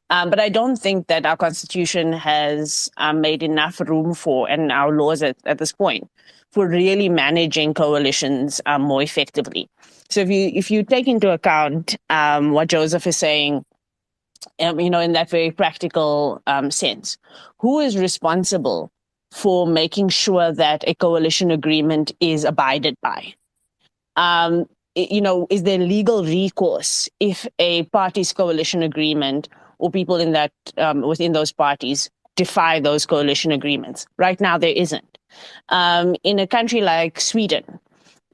But I don't think that our constitution has made enough room for, and our laws at this point, for really managing coalitions more effectively. So if you take into account what Joseph is saying, in that very practical sense, who is responsible for making sure that a coalition agreement is abided by. Is there legal recourse if a party's coalition agreement or people in that within those parties defy those coalition agreements? Right now, there isn't. In a country like Sweden,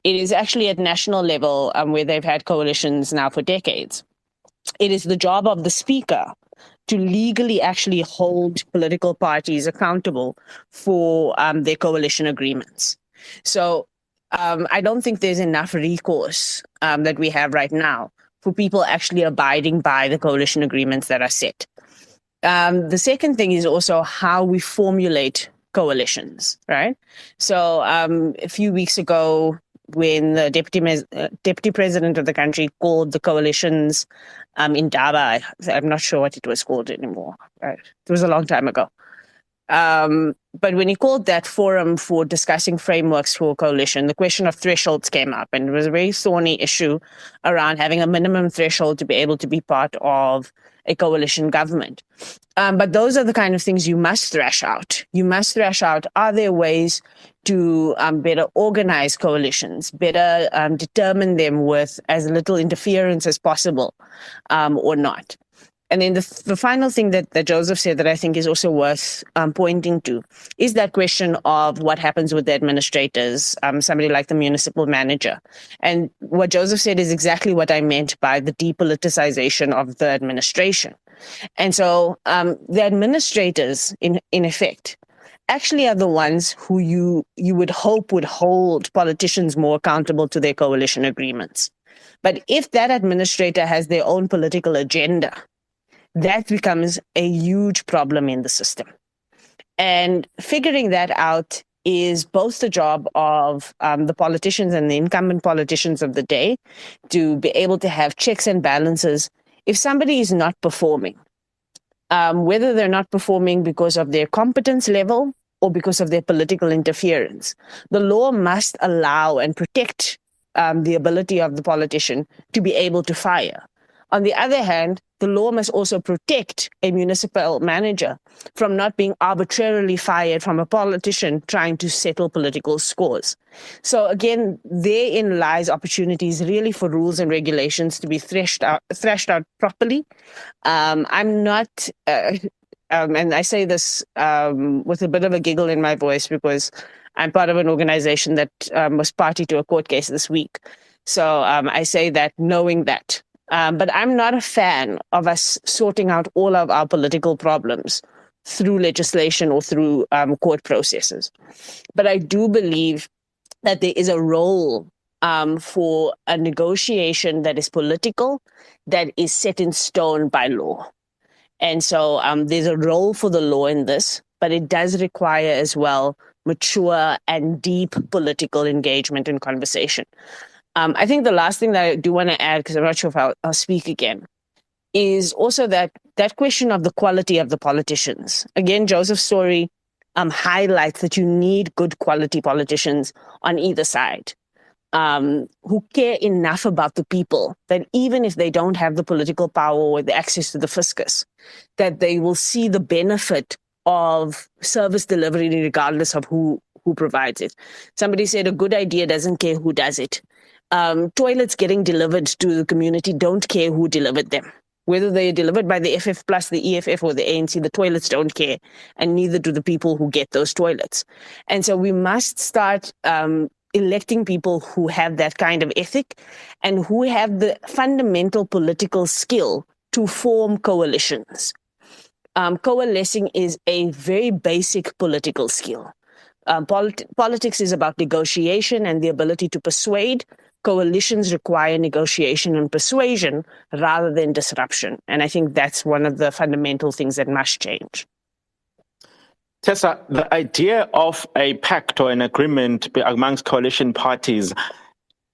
it is actually at national level where they've had coalitions now for decades. It is the job of the speaker to legally actually hold political parties accountable for their coalition agreements. So I don't think there's enough recourse that we have right now for people actually abiding by the coalition agreements that are set. The second thing is also how we formulate coalitions, right? So a few weeks ago, when the deputy president of the country called the coalitions in Daba, I'm not sure what it was called anymore. Right? It was a long time ago. But when he called that forum for discussing frameworks for coalition, the question of thresholds came up, and it was a very thorny issue around having a minimum threshold to be able to be part of a coalition government. But those are the kind of things you must thrash out. You must thrash out, are there ways to better organize coalitions, better determine them with as little interference as possible, or not? And then the final thing that Joseph said that I think is also worth pointing to is that question of what happens with the administrators, somebody like the municipal manager. And what Joseph said is exactly what I meant by the depoliticization of the administration. And so the administrators, in effect, actually are the ones who you would hope would hold politicians more accountable to their coalition agreements. But if that administrator has their own political agenda, that becomes a huge problem in the system. And figuring that out is both the job of the politicians and the incumbent politicians of the day to be able to have checks and balances. If somebody is not performing, whether they're not performing because of their competence level or because of their political interference, the law must allow and protect the ability of the politician to be able to fire. On the other hand, the law must also protect a municipal manager from not being arbitrarily fired from a politician trying to settle political scores. So again, therein lies opportunities really for rules and regulations to be thrashed out properly. I'm not, and I say this with a bit of a giggle in my voice because I'm part of an organization that was party to a court case this week. So I say that knowing that. But I'm not a fan of us sorting out all of our political problems through legislation or through court processes. But I do believe that there is a role for a negotiation that is political, that is set in stone by law. And so there's a role for the law in this, but it does require as well mature and deep political engagement and conversation. I think the last thing that I do want to add, because I'm not sure if I'll speak again, is also that question of the quality of the politicians. Again, Joseph's story highlights that you need good quality politicians on either side who care enough about the people that even if they don't have the political power or the access to the fiscus, that they will see the benefit of service delivery regardless of who provides it. Somebody said a good idea doesn't care who does it. Toilets getting delivered to the community don't care who delivered them. Whether they're delivered by the FF Plus, the EFF, or the ANC, the toilets don't care, and neither do the people who get those toilets. And so we must start electing people who have that kind of ethic and who have the fundamental political skill to form coalitions. Coalescing is a very basic political skill. Politics is about negotiation and the ability to persuade. Coalitions require negotiation and persuasion rather than disruption. And I think that's one of the fundamental things that must change. Tessa, the idea of a pact or an agreement amongst coalition parties,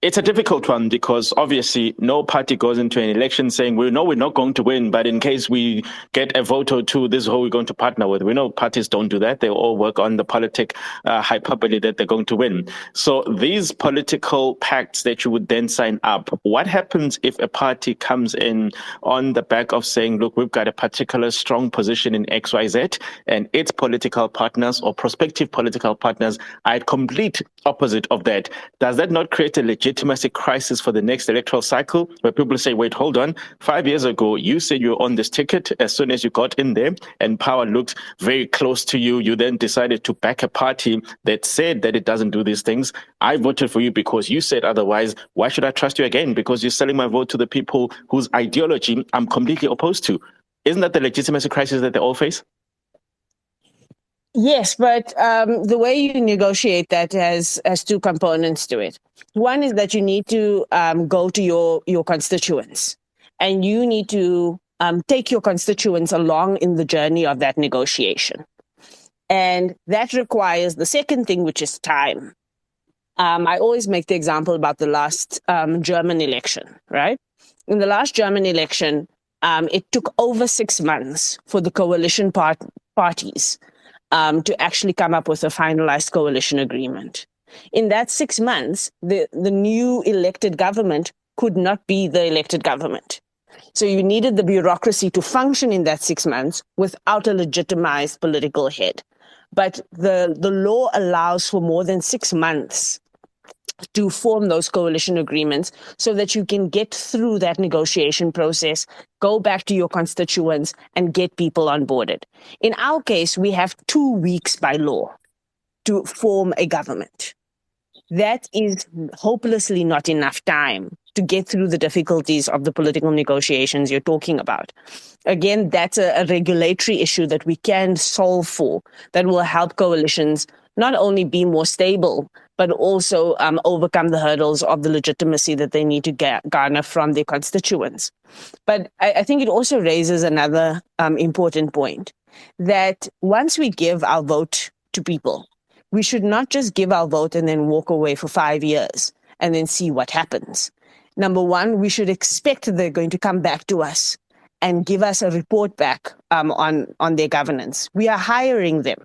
It's a difficult one because obviously no party goes into an election saying, we know we're not going to win, but in case we get a vote or two, this is who we're going to partner with. We know parties don't do that. They all work on the politic hyperbole that they're going to win. So these political pacts that you would then sign up, what happens if a party comes in on the back of saying, look, we've got a particular strong position in XYZ and its political partners or prospective political partners are at complete opposite of that? Does that not create a legitimacy crisis for the next electoral cycle where people say, wait, hold on, 5 years ago, you said you were on this ticket. As soon as you got in there and power looked very close to you, you then decided to back a party that said that it doesn't do these things. I voted for you because you said otherwise. Why should I trust you again? Because you're selling my vote to the people whose ideology I'm completely opposed to. Isn't that the legitimacy crisis that they all face? Yes, but the way you negotiate that has two components to it. One is that you need to go to your constituents, and you need to take your constituents along in the journey of that negotiation. And that requires the second thing, which is time. I always make the example about the last German election, right? In the last German election, it took over 6 months for the coalition parties to actually come up with a finalized coalition agreement. In that 6 months, the new elected government could not be the elected government. So you needed the bureaucracy to function in that 6 months without a legitimized political head. But the law allows for more than 6 months to form those coalition agreements so that you can get through that negotiation process, go back to your constituents and get people onboarded. In our case, we have 2 weeks by law to form a government. That is hopelessly not enough time to get through the difficulties of the political negotiations you're talking about. Again, that's a regulatory issue that we can solve for that will help coalitions not only be more stable, but also overcome the hurdles of the legitimacy that they need to garner from their constituents. But I think it also raises another important point, that once we give our vote to people, we should not just give our vote and then walk away for 5 years and then see what happens. Number one, we should expect they're going to come back to us and give us a report back on their governance. We are hiring them.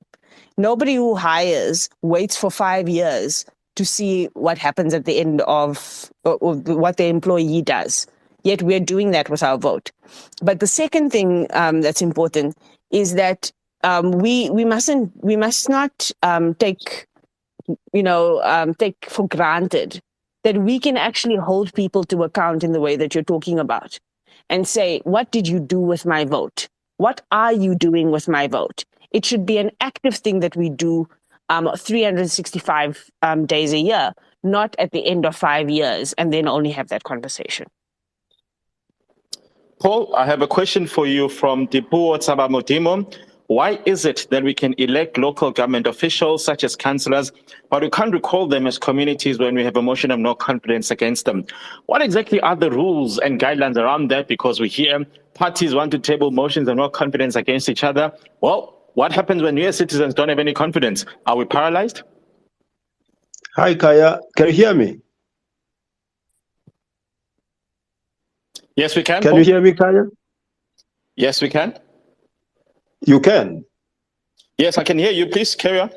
Nobody who hires waits for 5 years to see what happens at the end of what the employee does. Yet we're doing that with our vote. But the second thing that's important is that we must not take for granted that we can actually hold people to account in the way that you're talking about and say, what did you do with my vote? What are you doing with my vote? It should be an active thing that we do 365 days a year, not at the end of 5 years and then only have that conversation. Paul, I have a question for you from Dipuo Tsabamodimo. Why is it that we can elect local government officials such as councillors, but we can't recall them as communities when we have a motion of no confidence against them? What exactly are the rules and guidelines around that? Because we hear parties want to table motions of no confidence against each other. Well, what happens when we as citizens don't have any confidence? Are we paralyzed? Hi, Kaya. Can you hear me? Yes, we can. Can you hear me, Kaya? Yes, we can. You can? Yes, I can hear you. Please carry on.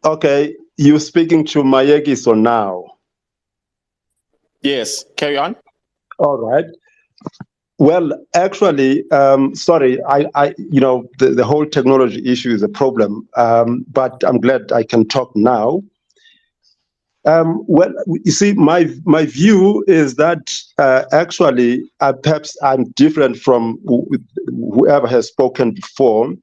Okay. You're speaking to Mayegi so now? Yes, carry on. All right. Well, actually, sorry, the whole technology issue is a problem, but I'm glad I can talk now. Well, you see, my view is that actually, perhaps I'm different from whoever has spoken before,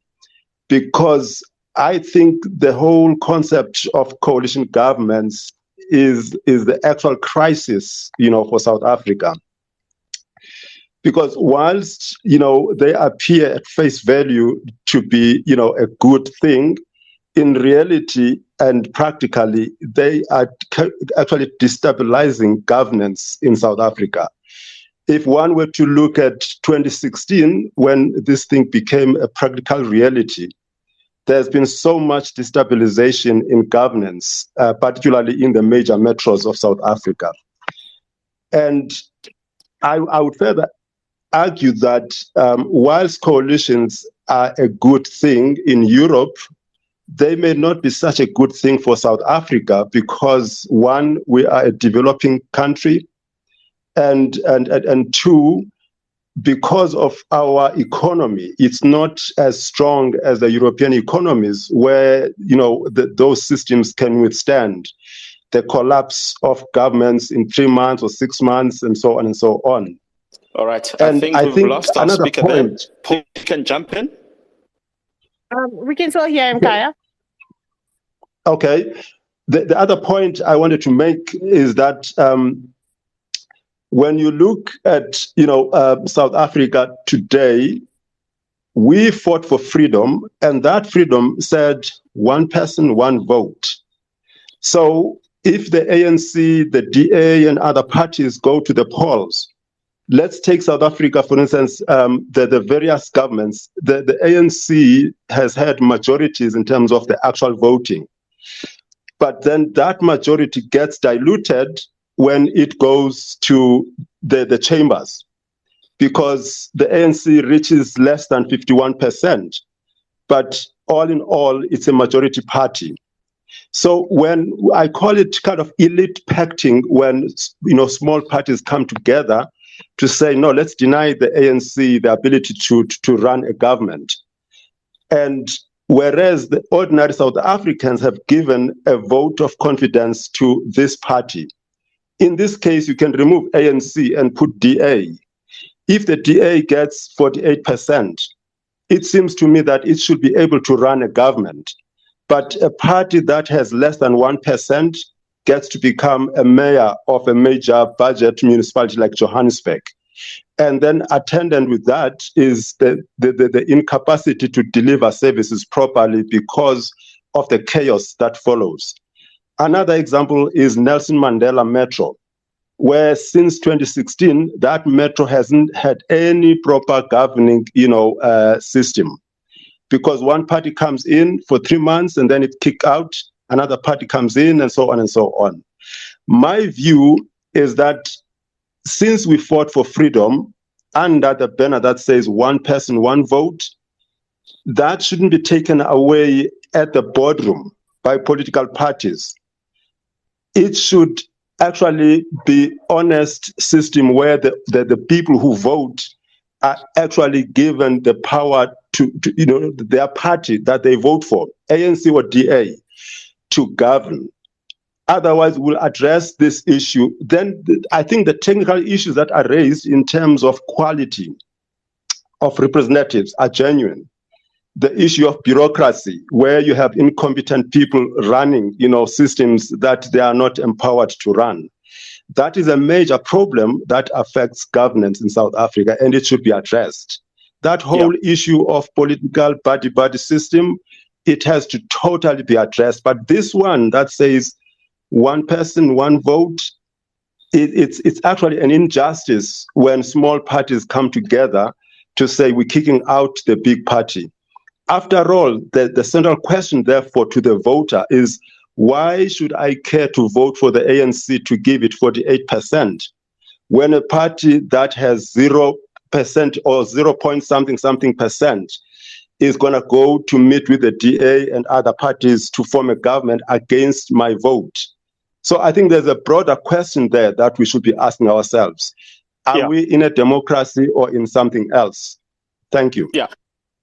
because I think the whole concept of coalition governments is the actual crisis, for South Africa. Because whilst, they appear at face value to be, a good thing, in reality and practically, they are actually destabilizing governance in South Africa. If one were to look at 2016, when this thing became a practical reality, there's been so much destabilization in governance, particularly in the major metros of South Africa. And I would further argue that whilst coalitions are a good thing in Europe, they may not be such a good thing for South Africa because, one, we are a developing country, and two, because of our economy, it's not as strong as the European economies where, those systems can withstand the collapse of governments in 3 months or 6 months and so on and so on. All right. And I think we've lost our speaker point, there. Paul, you can jump in. We can still hear him, Kaya. Okay. The other point I wanted to make is that when you look at South Africa today, we fought for freedom, and that freedom said one person, one vote. So if the ANC, the DA, and other parties go to the polls, let's take South Africa, for instance, the various governments. The ANC has had majorities in terms of the actual voting. But then that majority gets diluted when it goes to the chambers, because the ANC reaches less than 51%. But all in all, it's a majority party. So when I call it kind of elite pacting, when small parties come together to say, no, let's deny the ANC the ability to run a government. And whereas the ordinary South Africans have given a vote of confidence to this party. In this case, you can remove ANC and put DA. If the DA gets 48%, it seems to me that it should be able to run a government. But a party that has less than 1% gets to become a mayor of a major budget municipality like Johannesburg. And then attendant with that is the incapacity to deliver services properly because of the chaos that follows. Another example is Nelson Mandela Metro, where since 2016, that metro hasn't had any proper governing, system. Because one party comes in for 3 months and then it kicks out, another party comes in, and so on and so on. My view is that since we fought for freedom under the banner that says one person, one vote, that shouldn't be taken away at the boardroom by political parties. It should actually be honest system where the people who vote are actually given the power to their party that they vote for, ANC or DA, to govern. Otherwise, we'll address this issue. Then I think the technical issues that are raised in terms of quality of representatives are genuine. The issue of bureaucracy, where you have incompetent people running, systems that they are not empowered to run. That is a major problem that affects governance in South Africa, and it should be addressed. That whole issue of political buddy system, it has to totally be addressed. But this one that says one person, one vote, it's actually an injustice when small parties come together to say we're kicking out the big party. After all, the central question, therefore, to the voter is, why should I care to vote for the ANC to give it 48% when a party that has 0% or 0 point something percent is going to go to meet with the DA and other parties to form a government against my vote? So I think there's a broader question there that we should be asking ourselves. Are we in a democracy or in something else? Thank you.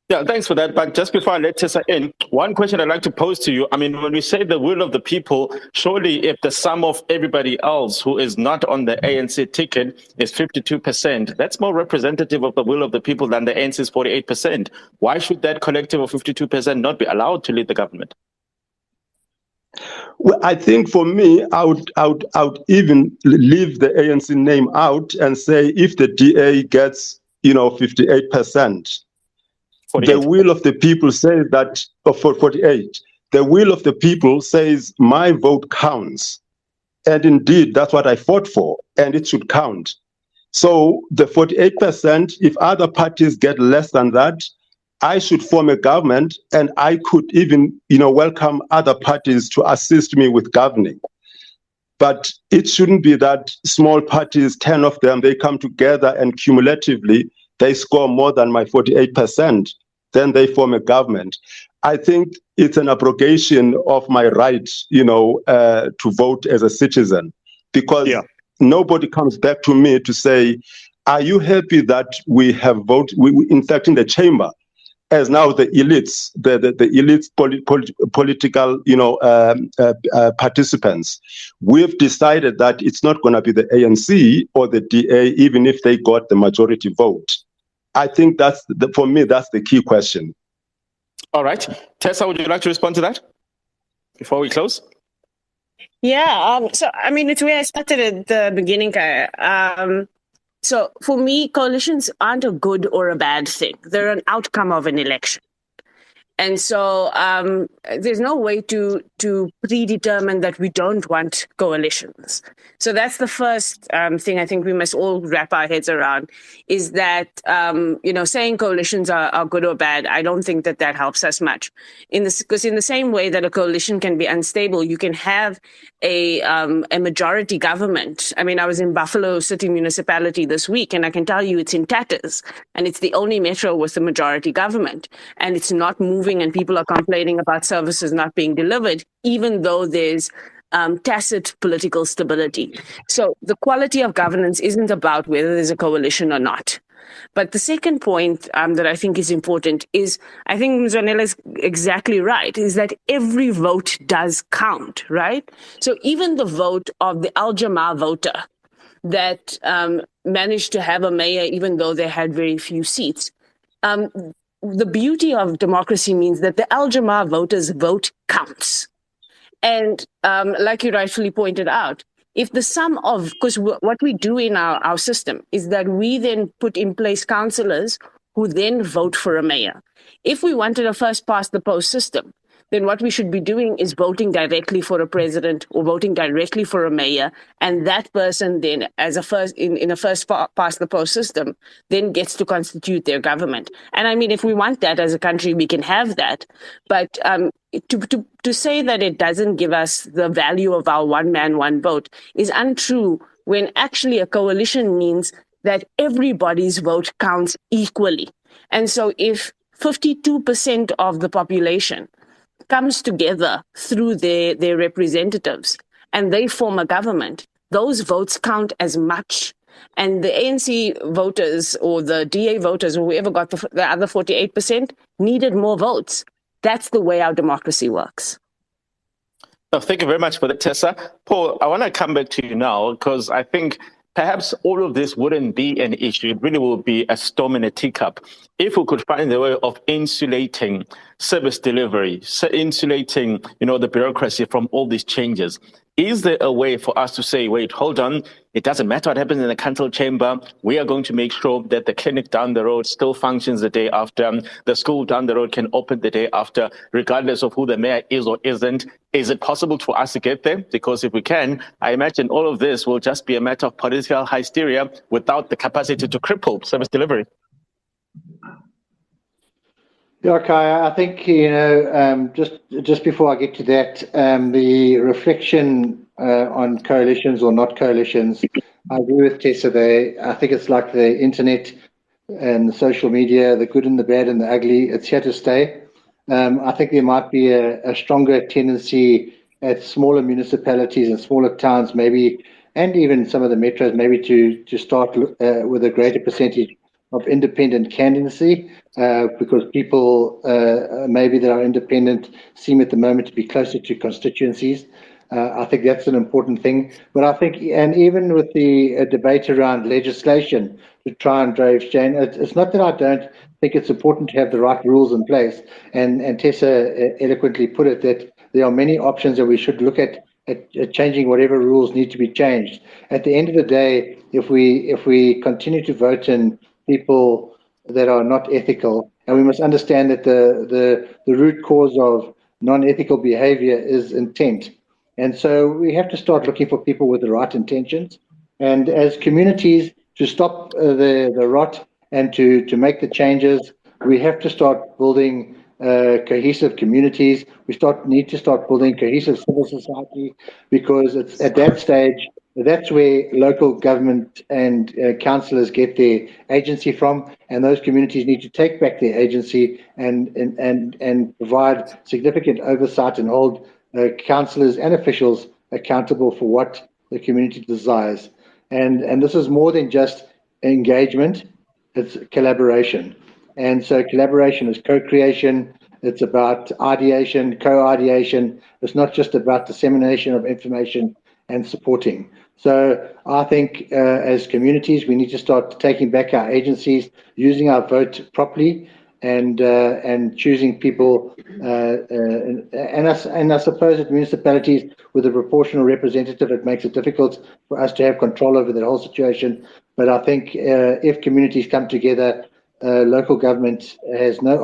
Yeah, thanks for that. But just before I let Tessa in, one question I'd like to pose to you. I mean, when we say the will of the people, surely if the sum of everybody else who is not on the ANC ticket is 52%, that's more representative of the will of the people than the ANC's 48%. Why should that collective of 52% not be allowed to lead the government? Well, I think for me, I would even leave the ANC name out and say if the DA gets, 58%, 48. The will of the people says that, for 48, the will of the people says my vote counts. And indeed, that's what I fought for, and it should count. So the 48%, if other parties get less than that, I should form a government, and I could even, welcome other parties to assist me with governing. But it shouldn't be that small parties, 10 of them, they come together and cumulatively they score more than my 48%. Then they form a government. I think it's an abrogation of my right, to vote as a citizen, because nobody comes back to me to say, are you happy that we have voted, in fact, in the chamber, as now the elites, the elites political, participants, we've decided that it's not going to be the ANC or the DA, even if they got the majority vote. I think for me, that's the key question. All right. Tessa, would you like to respond to that before we close? Yeah. So, it's where I started at the beginning. So for me, coalitions aren't a good or a bad thing. They're an outcome of an election. And so there's no way to predetermine that we don't want coalitions. So that's the first thing I think we must all wrap our heads around, is that, saying coalitions are good or bad, I don't think that helps us much. Because in the same way that a coalition can be unstable, you can have a majority government. I was in Buffalo City Municipality this week, and I can tell you it's in tatters, and it's the only metro with a majority government, and it's not moving, and people are complaining about services not being delivered, even though there's tacit political stability. So the quality of governance isn't about whether there's a coalition or not. But the second point that I think is important is, I think Mzwanele is exactly right, is that every vote does count, right? So even the vote of the Al Jamaa voter that managed to have a mayor, even though they had very few seats, the beauty of democracy means that the Al Jamaa voters' vote counts. And like you rightfully pointed out, if the sum of, because what we do in our system is that we then put in place councillors who then vote for a mayor. If we wanted a first past the post system, then what we should be doing is voting directly for a president or voting directly for a mayor, and that person then, as a first in a first past the post system, then gets to constitute their government. And if we want that as a country, we can have that. But to say that it doesn't give us the value of our one man, one vote is untrue, when actually a coalition means that everybody's vote counts equally. And so if 52% of the population comes together through their representatives and they form a government, those votes count as much. And the ANC voters or the DA voters or whoever got the other 48% needed more votes. That's the way our democracy works. Oh, thank you very much for that, Tessa. Paul, I want to come back to you now, because I think perhaps all of this wouldn't be an issue. It really will be a storm in a teacup if we could find a way of insulating service delivery, insulating, the bureaucracy from all these changes. Is there a way for us to say, wait, hold on, it doesn't matter what happens in the council chamber. We are going to make sure that the clinic down the road still functions the day after. The school down the road can open the day after, regardless of who the mayor is or isn't. Is it possible for us to get there? Because if we can, I imagine all of this will just be a matter of political hysteria without the capacity to cripple service delivery. Yeah, Kai, I think, just before I get to that, the reflection on coalitions or not coalitions, I agree with Tessa there. I think it's like the internet and the social media, the good and the bad and the ugly, it's here to stay. I think there might be a stronger tendency at smaller municipalities and smaller towns, maybe, and even some of the metros, maybe to start with a greater percentage of independent candidacy, because people maybe that are independent seem at the moment to be closer to constituencies. I think that's an important thing. But I think, and even with the debate around legislation to try and drive change, it's not that I don't think it's important to have the right rules in place. And Tessa eloquently put it that there are many options that we should look at changing whatever rules need to be changed. At the end of the day, if we continue to vote in people that are not ethical, and we must understand that the root cause of non-ethical behavior is intent. And so we have to start looking for people with the right intentions. And as communities, to stop the rot and to make the changes, we have to start building cohesive communities. We need to start building cohesive civil society, because it's at that stage, that's where local government and councillors get their agency from, and those communities need to take back their agency and provide significant oversight and hold councillors and officials accountable for what the community desires. And this is more than just engagement, it's collaboration. And so collaboration is co-creation, it's about ideation, co-ideation. It's not just about dissemination of information and supporting. So I think as communities, we need to start taking back our agencies, using our vote properly, and choosing people. And I suppose at municipalities with a proportional representative, it makes it difficult for us to have control over the whole situation. But I think if communities come together, local government has no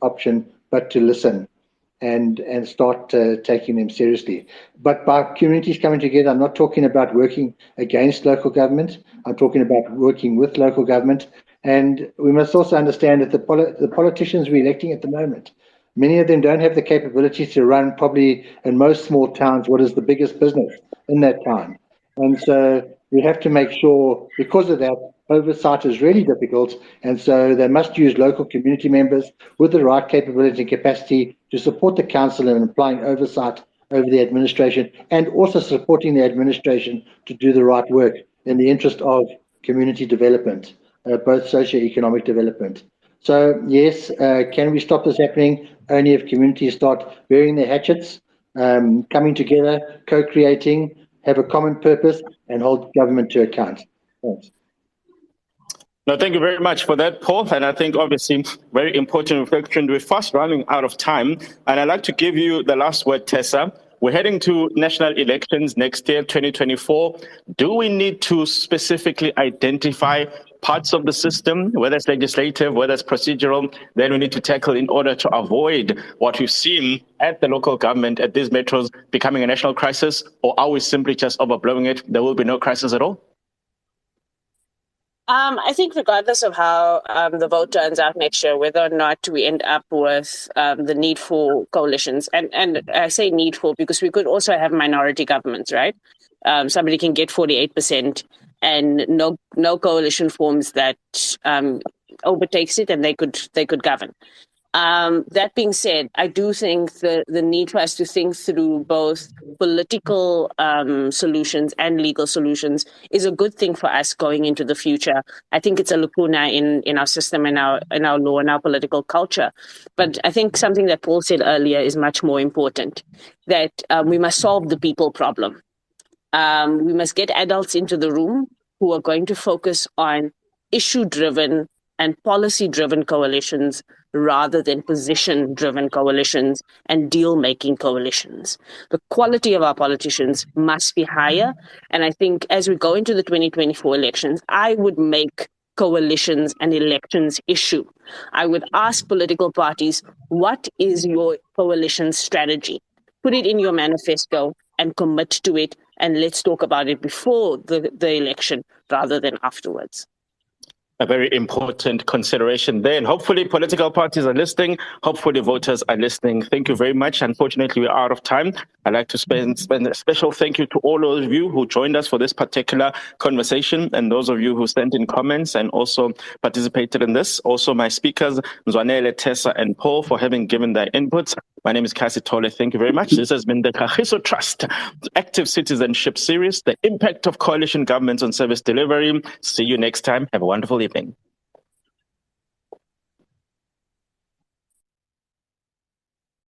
option but to listen and start taking them seriously. But by communities coming together, I'm not talking about working against local government. I'm talking about working with local government. And we must also understand that the politicians we're electing at the moment, many of them don't have the capability to run, probably in most small towns, what is the biggest business in that town. And so we have to make sure, because of that, oversight is really difficult, and so they must use local community members with the right capability and capacity to support the council in applying oversight over the administration, and also supporting the administration to do the right work in the interest of community development, both socio-economic development. So yes, can we stop this happening? Only if communities start bearing their hatchets, coming together, co-creating, have a common purpose, and hold government to account. Thanks. No, thank you very much for that, Paul. And I think obviously very important reflection. We're fast running out of time. And I'd like to give you the last word, Tessa. We're heading to national elections next year, 2024. Do we need to specifically identify parts of the system, whether it's legislative, whether it's procedural, that we need to tackle in order to avoid what we've seen at the local government, at these metros, becoming a national crisis? Or are we simply just overblowing it? There will be no crisis at all? I think regardless of how the vote turns out next year, whether or not we end up with the need for coalitions, and I say need for because we could also have minority governments, right? Somebody can get 48% and no coalition forms that overtakes it, and they could govern. That being said, I do think the need for us to think through both political solutions and legal solutions is a good thing for us going into the future. I think it's a lacuna in our system, in our law, and our political culture. But I think something that Paul said earlier is much more important, that we must solve the people problem. We must get adults into the room who are going to focus on issue-driven and policy-driven coalitions rather than position-driven coalitions and deal-making coalitions. The quality of our politicians must be higher. And I think as we go into the 2024 elections, I would make coalitions and elections issue. I would ask political parties, what is your coalition strategy? Put it in your manifesto and commit to it, and let's talk about it before the election rather than afterwards. A very important consideration there. And hopefully political parties are listening. Hopefully voters are listening. Thank you very much. Unfortunately, we're out of time. I'd like to spend a special thank you to all of you who joined us for this particular conversation, and those of you who sent in comments and also participated in this. Also my speakers, Mzwanele, Tessa, and Paul, for having given their inputs. My name is Kasi Tole. Thank you very much. This has been the Kagiso Trust Active Citizenship Series, the impact of coalition governments on service delivery. See you next time. Have a wonderful evening.